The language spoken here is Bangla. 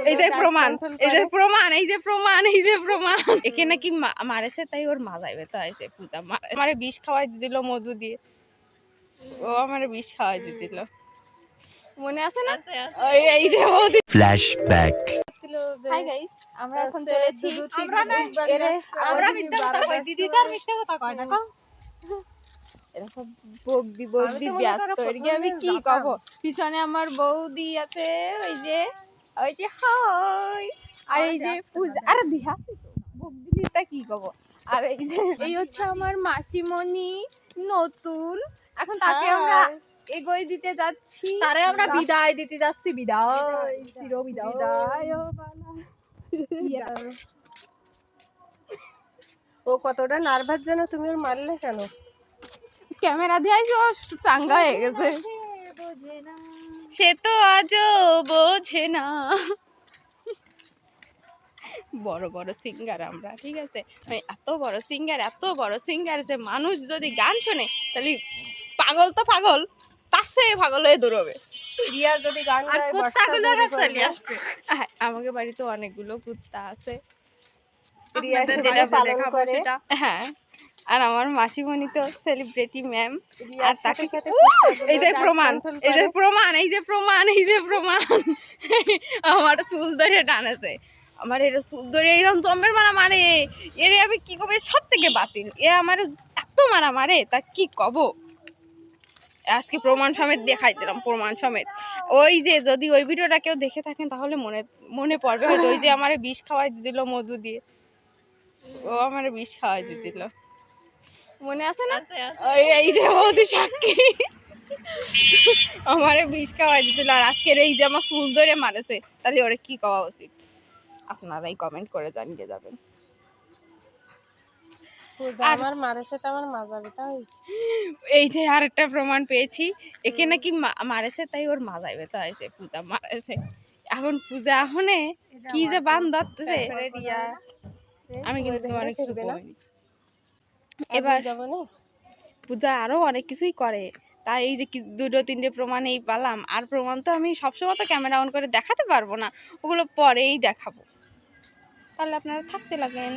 এই যে প্রমাণ, এই যে প্রমাণ, এই যে প্রমাণ, এই যে প্রমাণ। একে নাকি মারেছে, তাই ওর মাজায় ব্যথা হয়েছে। পূজা আমারে বিষ খাওয়াই দিল মধু দিয়ে, ও আমারে বিষ খাওয়াই দিল, মনে আছে না? এই যে ফ্ল্যাশব্যাক। হাই গাইস, আমরা এখন চলেছি। আমরা মিথ্যা কথা কই, দিদি তার মিথ্যা কথা কয় না। এরা সব বগদি বগদি ব্যস্ত, এদিকে আমি কি কব। পিছনে আমার বৌদি আছে, ওই যে হাই, আর এই যে পূজা, আরে দিহা বগদিটা কি কব। আর এই যে এই হচ্ছে আমার মাসিমণি নতুন, এখন তাকে আমরা এগোই দিতে যাচ্ছি, তারে আমরা বিদায় দিতে যাচ্ছি। বিদায়, চির বিদায়। ও কতটা নার্ভাস যেন, তুমি ওর মারলে কেন? ক্যামেরা দিয়ে ও চাঙ্গা হয়ে গেছে, সে তো আজও বোঝে না। বড় বড় সিঙ্গার আমরা, ঠিক আছে, এত বড় সিঙ্গার যে মানুষ যদি গান শোনে তাহলে পাগল তো পাগল, তার চেয়ে পাগল হয়ে দৌড়বে। রিয়া যদি গান গায়, কুত্তাগুলোরা চলে আসবে। আমাকে বাড়িতে অনেকগুলো কুত্তা আছে, রিয়া যেটা পালন করে। হ্যাঁ, আর আমার মাসিমণি তো সেলিব্রিটি ম্যাম। আর তাকে সাথে এই যে প্রমাণ, এই যে প্রমাণ, এই যে প্রমাণ, এই যে প্রমাণ। আমার চুল ধরে টানেছে, আমার এর চুল ধরে এরকম জম্মের মারা মারে। এর আমি কি কবে, সব থেকে বাতিল। এ আমার এত মারা মারে, তা কি কব। আজকে প্রমাণ সমেত দেখাই দিলাম, প্রমাণ সমেত। ওই যে যদি ওই ভিডিওটা কেউ দেখে থাকেন তাহলে মনে পড়বে হয়তো, ওই যে আমার বিষ খাওয়াই দিল মধু দিয়ে, ও আমার বিষ খাওয়াই দিল, মনে আছে না? এই যে বৌদি সাক্ষী, আমার বিষ খাওয়াই দিছিল। আর আজকের এই যে আমার চুল ধরে মারেছে, তাহলে ওরা কি কওয়া উচিত আপনারাই কমেন্ট করে জানিয়ে যাবেন। আমার মারেছে তো আমার মাজা ব্যথা হয়েছে। এই যে আরেকটা প্রমাণ পেয়েছি, একে নাকি মারেছে, তাই ওর মাজায় ব্যথা হয়েছে। পূজা মারেছে, এখন পূজা এখনে কি যে বান ধরতেছে। আমি কিন্তু তোমার কিছু বলিনি। এবার যাবো না, পূজা আরো অনেক কিছুই করে, তাই এই যে দুটো তিনটে প্রমাণ এই পেলাম। আর প্রমাণ তো আমি সবসময় তো ক্যামেরা অন করে দেখাতে পারবো না, ওগুলো পরেই দেখাবো। তাহলে আপনারা থাকতে লাগেন।